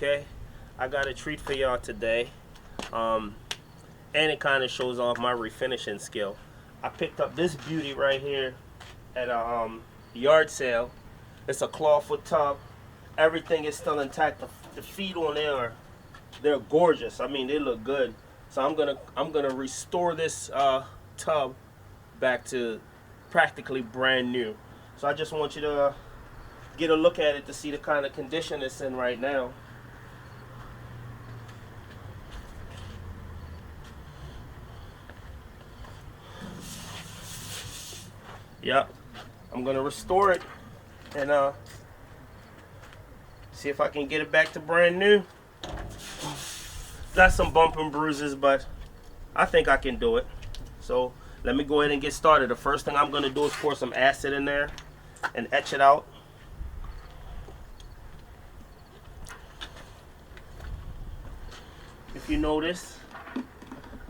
Okay, I got a treat for y'all today, and it kind of shows off my refinishing skill. I picked up this beauty right here at a yard sale. It's a Clawfoot tub. Everything is still intact. The feet on there they're gorgeous. I mean, they look good. So I'm gonna restore this tub back to practically brand new. So I just want you to get a look at it to see the kind of condition it's in right now. Yep, I'm gonna restore it and see if I can get it back to brand new. Got some bump and bruises, but I think I can do it. So let me go ahead and get started. The first thing I'm gonna do is pour some acid in there and etch it out. If you notice,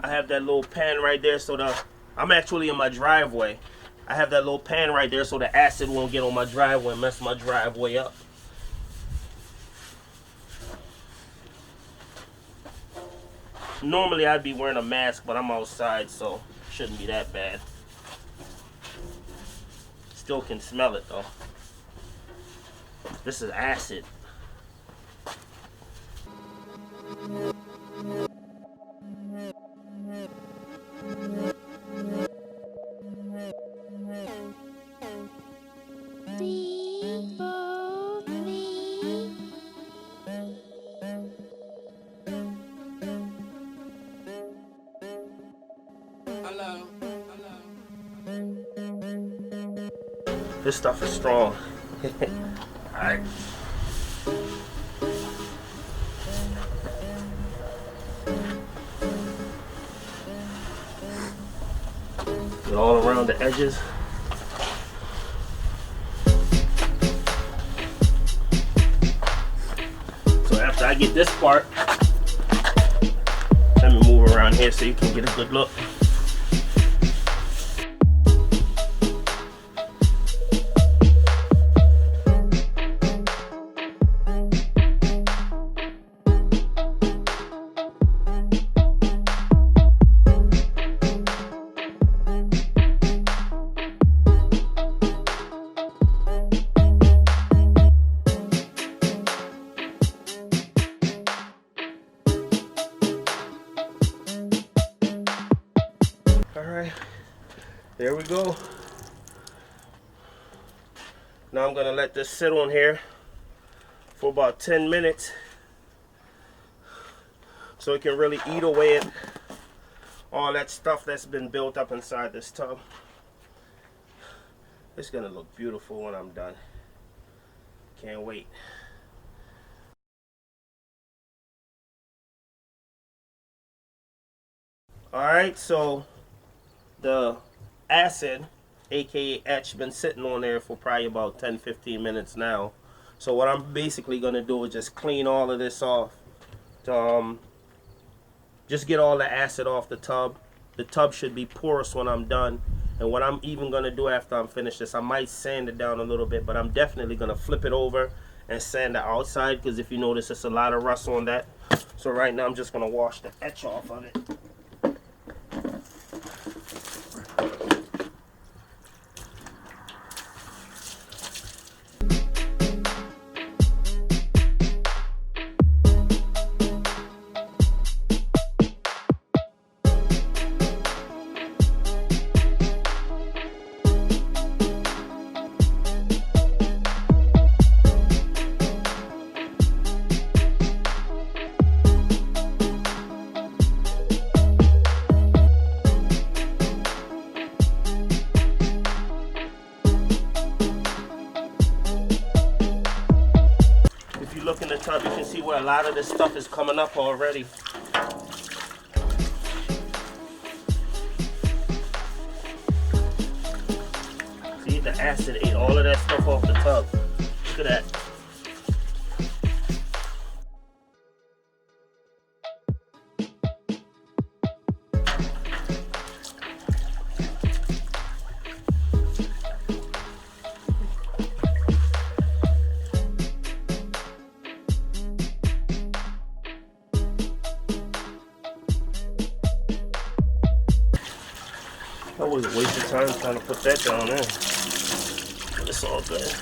I have that little pan right there so I'm actually in my driveway. I have that little pan right there so the acid won't get on my driveway and mess my driveway up. Normally I'd be wearing a mask, but I'm outside, so it shouldn't be that bad. Still can smell it though. This is acid. This stuff is strong. Alright. Get all around the edges. So after I get this part, let me move around here so you can get a good look. Alright, there we go. Now I'm gonna let this sit on here for about 10 minutes so it can really eat away at all that stuff that's been built up inside this tub. It's gonna look beautiful when I'm done. Can't wait. Alright, so the acid, aka etch, been sitting on there for probably about 10-15 minutes now. So what I'm basically going to do is just clean all of this off to just get all the acid off the tub. The tub should be porous when I'm done. And what I'm even going to do after I'm finished this, I might sand it down a little bit, but I'm definitely going to flip it over and sand the outside, because if you notice, it's a lot of rust on that. So right now I'm just going to wash the etch off of it. Look in the tub, you can see where a lot of this stuff is coming up already. See, the acid ate all of that stuff off the tub. Look at that. I was a waste of time trying to put that down there. But it's all good.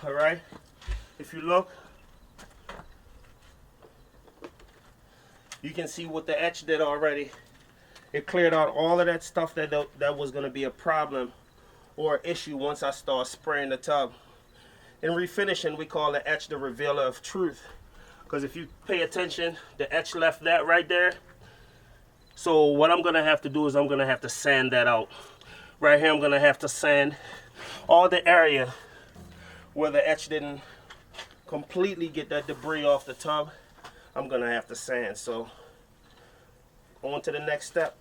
Alright, if you look, you can see what the etch did already. It cleared out all of that stuff that was going to be a problem or issue once I start spraying the tub. In refinishing, we call the etch the revealer of truth. Because if you pay attention, the etch left that right there. So what I'm going to have to do is I'm going to have to sand that out. Right here, I'm going to have to sand all the area where the etch didn't completely get that debris off the tub. I'm going to have to sand. So on to the next step.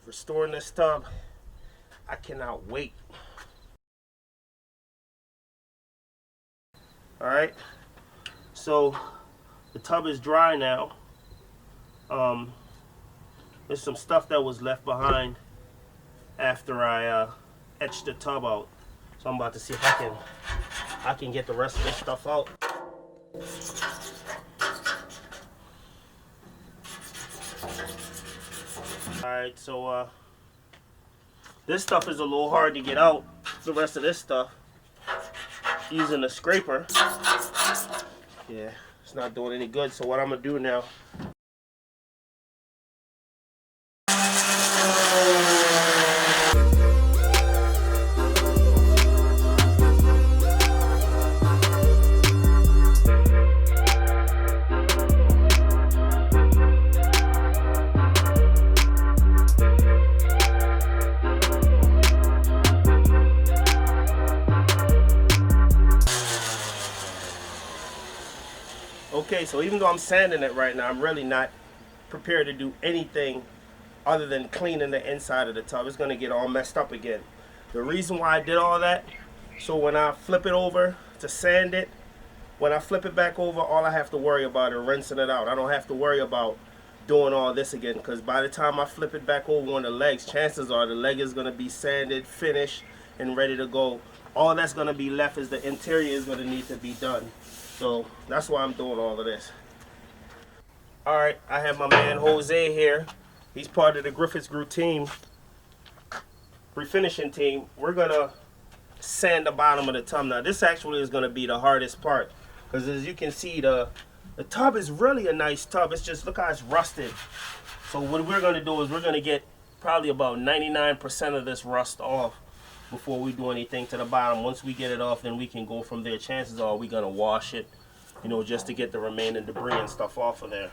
Restoring this tub. I cannot wait. Alright, so the tub is dry now. There's some stuff that was left behind after I etched the tub out. So I'm about to see if I can get the rest of this stuff out. Alright, so this stuff is a little hard to get out. The rest of this stuff, using a scraper, yeah, it's not doing any good. So what I'm gonna do now, okay, so even though I'm sanding it right now, I'm really not prepared to do anything other than cleaning the inside of the tub. It's going to get all messed up again. The reason why I did all that, so when I flip it over to sand it, when I flip it back over, all I have to worry about is rinsing it out. I don't have to worry about doing all this again, because by the time I flip it back over on the legs, chances are the leg is going to be sanded, finished, and ready to go. All that's going to be left is the interior is going to need to be done. So that's why I'm doing all of this. Alright, I have my man Jose here. He's part of the Griffiths Group team, refinishing team. We're going to sand the bottom of the tub. Now this actually is going to be the hardest part, because as you can see, the tub is really a nice tub. It's just, look how it's rusted. So what we're going to do is we're going to get probably about 99% of this rust off before we do anything to the bottom. Once we get it off, then we can go from there. Chances are we're going to wash it, you know, just to get the remaining debris and stuff off of there.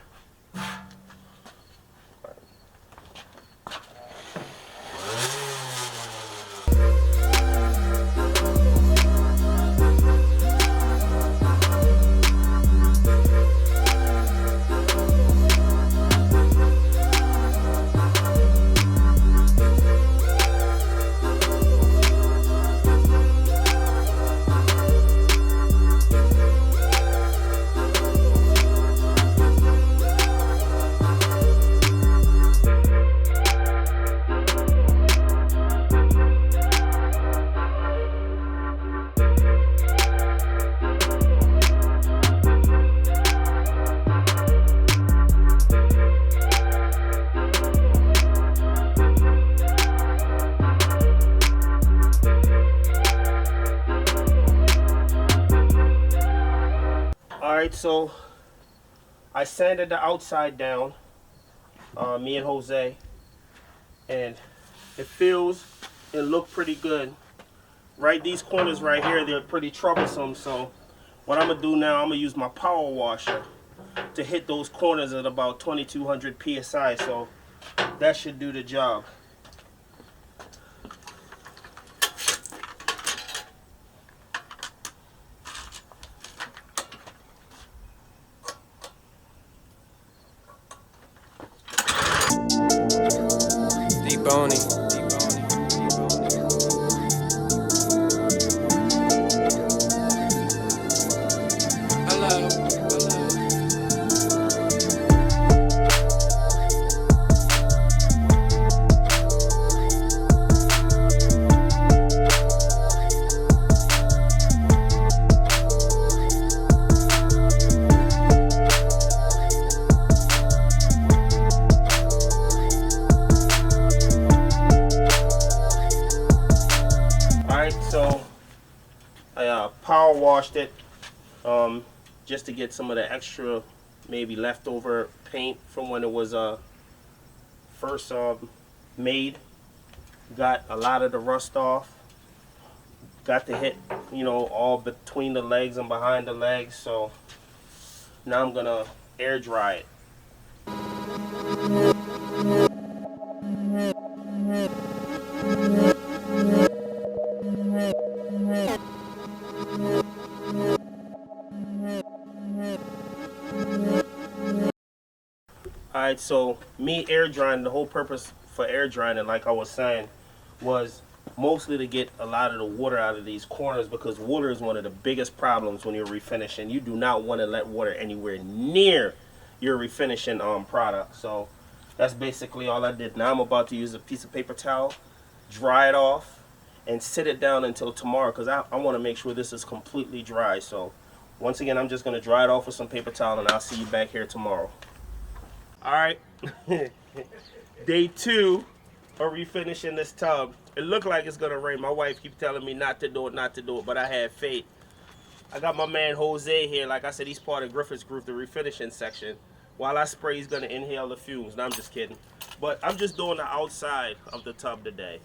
Alright, so I sanded the outside down, me and Jose, and it looked pretty good. Right, these corners right here, they're pretty troublesome, so what I'm going to do now, I'm going to use my power washer to hit those corners at about 2200 psi, so that should do the job. Boney. Hello. I power washed it just to get some of the extra, maybe leftover paint from when it was first made. Got a lot of the rust off. Got the hit, you know, all between the legs and behind the legs. So now I'm gonna air dry it. Alright, so me air drying, the whole purpose for air drying it, like I was saying, was mostly to get a lot of the water out of these corners, because water is one of the biggest problems when you're refinishing. You do not want to let water anywhere near your refinishing product. So that's basically all I did. Now I'm about to use a piece of paper towel, dry it off, and sit it down until tomorrow, because I want to make sure this is completely dry. So once again, I'm just going to dry it off with some paper towel, and I'll see you back here tomorrow. All right, day 2 of refinishing this tub. It looked like it's gonna rain. My wife keeps telling me not to do it, but I had faith. I got my man Jose here. Like I said, he's part of Griffith's group, the refinishing section. While I spray, he's gonna inhale the fumes. No, I'm just kidding. But I'm just doing the outside of the tub today.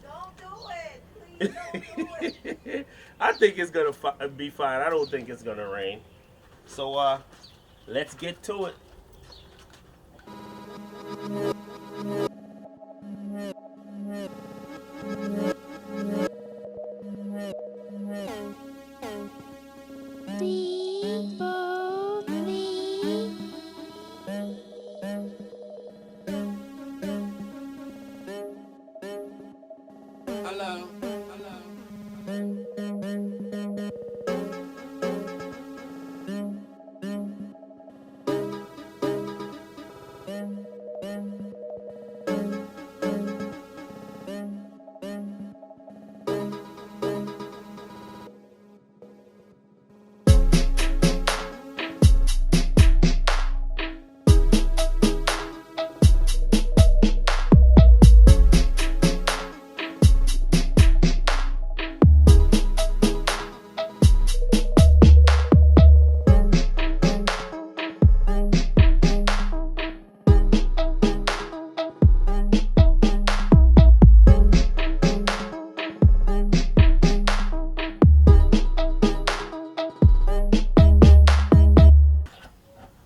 Don't do it. Please don't do it. I think it's gonna be fine. I don't think it's gonna rain. So let's get to it. Hello.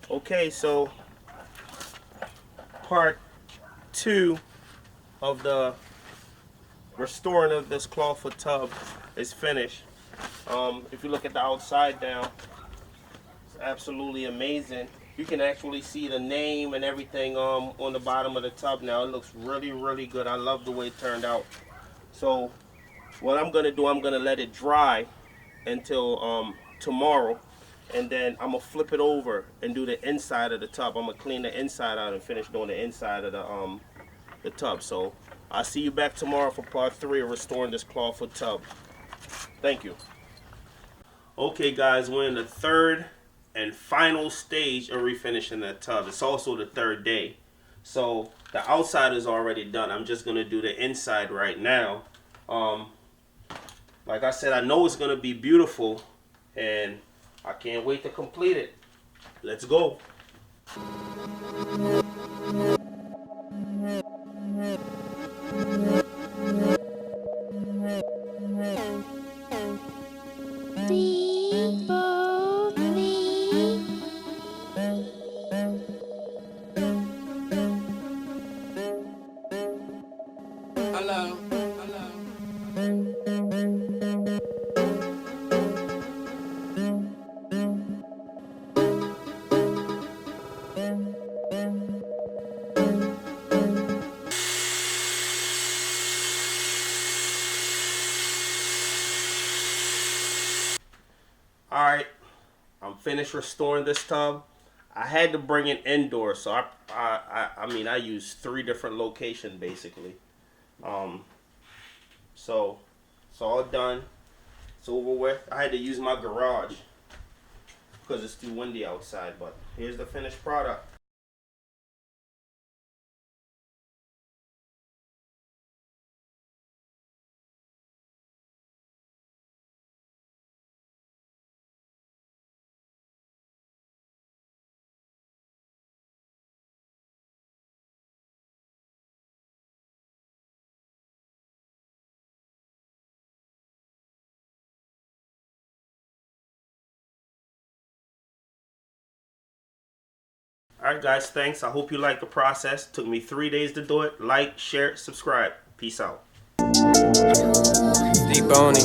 Okay, so part 2 of the restoring of this Clawfoot tub is finished. If you look at the outside now, it's absolutely amazing. You can actually see the name and everything on the bottom of the tub now. It looks really, really good. I love the way it turned out. So what I'm gonna do, I'm gonna let it dry until tomorrow, and then I'm gonna flip it over and do the inside of the tub. I'm gonna clean the inside out and finish doing the inside of the tub. So I'll see you back tomorrow for part 3 of restoring this Clawfoot tub. Thank you. Okay guys, we're in the 3rd and final stage of refinishing that tub. It's also the 3rd day. So the outside is already done. I'm just gonna do the inside right now. Like I said, I know it's gonna be beautiful, and I can't wait to complete it. Let's go. Hello. Alright, I'm finished restoring this tub. I had to bring it indoors, so I used 3 different locations basically. So it's all done. It's over with. I had to use my garage because it's too windy outside, but here's the finished product. Alright guys, thanks. I hope you like the process. Took me 3 days to do it. Like, share, subscribe. Peace out. D-Boney.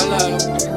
Hello.